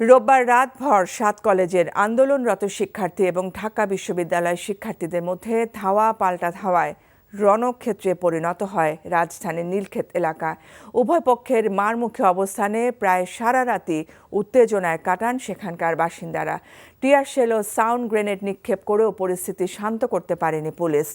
রোববার রাতভর ৭ কলেজের আন্দোলনরত শিক্ষার্থী এবং ঢাকা বিশ্ববিদ্যালয়ের শিক্ষার্থীদের মধ্যে ধাওয়া পাল্টা ধাওয়ায় রণক্ষেত্রে পরিণত হয় রাজধানীর নীলক্ষেত এলাকা। উভয় পক্ষের মারমুখী অবস্থানে প্রায় সারা রাতই উত্তেজনায় কাটান সেখানকার বাসিন্দারা। টিয়ার শেল ও সাউন্ড গ্রেনেড নিক্ষেপ করেও পরিস্থিতি শান্ত করতে পারেনি পুলিশ।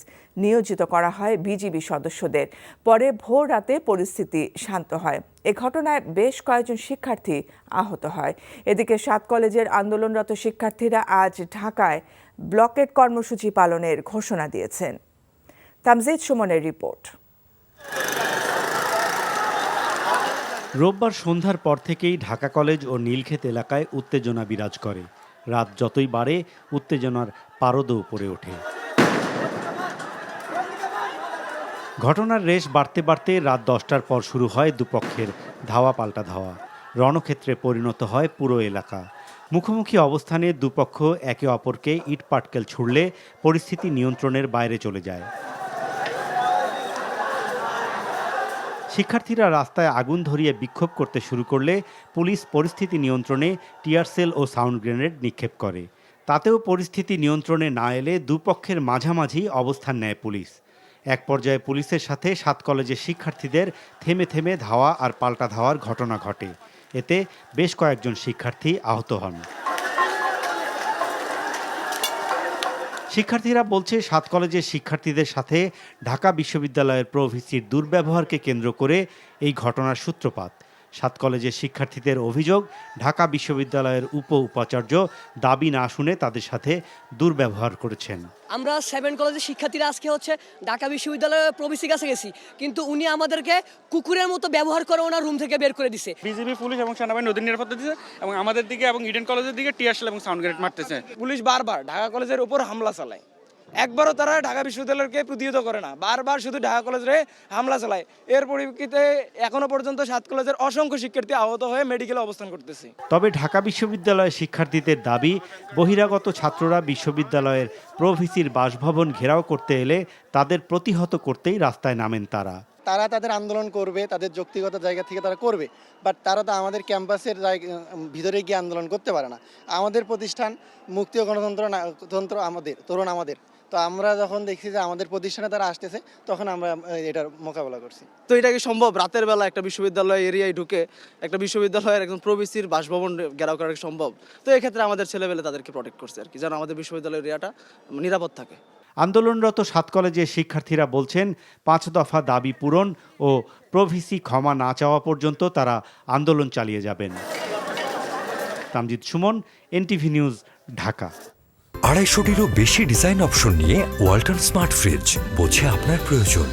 নিয়োজিত করা হয় বিজিবি সদস্যদের। পরে ভোর রাতে পরিস্থিতি শান্ত হয়। এ ঘটনায় বেশ কয়েকজন শিক্ষার্থী আহত হয়। এদিকে ৭ কলেজের আন্দোলনরত শিক্ষার্থীরা আজ ঢাকায় ব্লকেট কর্মসূচি পালনের ঘোষণা দিয়েছেন। তামজিদ সুমনের রিপোর্ট। রোববার সন্ধ্যার পর থেকেই ঢাকা কলেজ ও নীলক্ষেত এলাকায় উত্তেজনা বিরাজ করে। রাত যতই বাড়ে উত্তেজনার পারদও উপরে ওঠে। ঘটনার রেশ বাড়তে বাড়তে রাত 10টার পর শুরু হয় দুপক্ষের ধাওয়া পাল্টা ধাওয়া। রণক্ষেত্রে পরিণত হয় পুরো এলাকা। মুখোমুখি অবস্থানে দুপক্ষ একে অপরকে ইট পাটকেল ছুড়লে পরিস্থিতি নিয়ন্ত্রণের বাইরে চলে যায়। শিক্ষার্থীরা রাস্তায় আগুন ধরিয়ে বিক্ষোভ করতে শুরু করলে পুলিশ পরিস্থিতি নিয়ন্ত্রণে টিয়ার সেল ও সাউন্ড গ্রেনেড নিক্ষেপ করে। তাতেও পরিস্থিতি নিয়ন্ত্রণে না এলে দুপক্ষের মাঝামাঝি অবস্থান নেয় পুলিশ। এক পর্যায়ে পুলিশের সাথে ৭ কলেজের শিক্ষার্থীদের থেমে থেমে ধাওয়া আর পাল্টা ধাওয়ার ঘটনা ঘটে। এতে বেশ কয়েকজন শিক্ষার্থী আহত হন। শিক্ষার্থীরা বলছে ৭ কলেজের শিক্ষার্থীদের সাথে ঢাকা বিশ্ববিদ্যালয়ের প্রভিসির দুর্ব্যবহারকে কেন্দ্র করে এই ঘটনার সূত্রপাত। ৭ কলেজের শিক্ষার্থীদের অভিযোগ, ঢাকা বিশ্ববিদ্যালয়ের উপাচার্য দাবি না শুনে তাদের সাথে দুর্ব্যবহার করেছেন। আমরা 7 কলেজের শিক্ষার্থীরা আজকে ঢাকা বিশ্ববিদ্যালয়ের প্রভিসির কাছে গেছি, কিন্তু উনি আমাদেরকে কুকুরের মতো ব্যবহার করে ওনার রুম থেকে বের করে দিছে। বিজিবি পুলিশ এবং সেনাবাহিনী নদীর নিরাপত্তা দিচ্ছে এবং আমাদের দিকে এবং ইডেন কলেজের দিকে টিয়ার শেল এবং সাউন্ড গ্রেনেড মারতেছে। পুলিশ বারবার ঢাকা কলেজের উপর হামলা চালায়। একবারও তারা ঢাকা বিশ্ববিদ্যালয়কে প্রতিহত করে না, বারবার শুধু ঢাকা কলেজে হামলা চালায়। এর পরিপ্রেক্ষিতে এখনো পর্যন্ত ৭ কলেজের অসংখ্য শিক্ষার্থী আহত হয়ে মেডিকেলে অবস্থান করতেছে। তবে ঢাকা বিশ্ববিদ্যালয়ের শিক্ষার্থীদের দাবি, বহিরাগত ছাত্ররা বিশ্ববিদ্যালয়ের প্রভিসির বাসভবন ঘেরাও করতে এলে তাদের প্রতিহত করতেই রাস্তায় নামেন তারা। তারা তাদের আন্দোলন করবে, তাদের যৌক্তিগত জায়গা থেকে তারা করবে, বাট তারা তো আমাদের ক্যাম্পাসের ভিতরে গিয়ে আন্দোলন করতে পারে না। আমাদের প্রতিষ্ঠান মুক্তি ও গণতন্ত্র আমাদের তরুণ আমাদের, তো আমরা যখন দেখছি যে আমাদের প্রতিষ্ঠানে তারা আসতেছে তখন আমরা এটার মোকাবেলা করছি। তো এটা কি সম্ভব রাতের বেলা একটা বিশ্ববিদ্যালয় এরিয়ায় ঢুকে একটা বিশ্ববিদ্যালয়ের একদম প্রভিসির বাসভবন ঘেরাও করা সম্ভব? তো এক্ষেত্রে আমাদের ছেলেবেলে তাদেরকে প্রোটেক্ট করছে আর কি, যেন আমাদের বিশ্ববিদ্যালয় এরিয়াটা নিরাপদ থাকে। আন্দোলনরত ৭ কলেজের শিক্ষার্থীরা বলছেন ৫ দফা দাবি পূরণ ও প্রভিসি ক্ষমা না চাওয়া পর্যন্ত তারা আন্দোলন চালিয়ে যাবেন। Tamjid Suman, NTV news, Dhaka. ২৫০টিরও বেশি ডিজাইন অপশন নিয়ে ওয়ালটন স্মার্ট ফ্রিজ, বোঝে আপনার প্রয়োজন।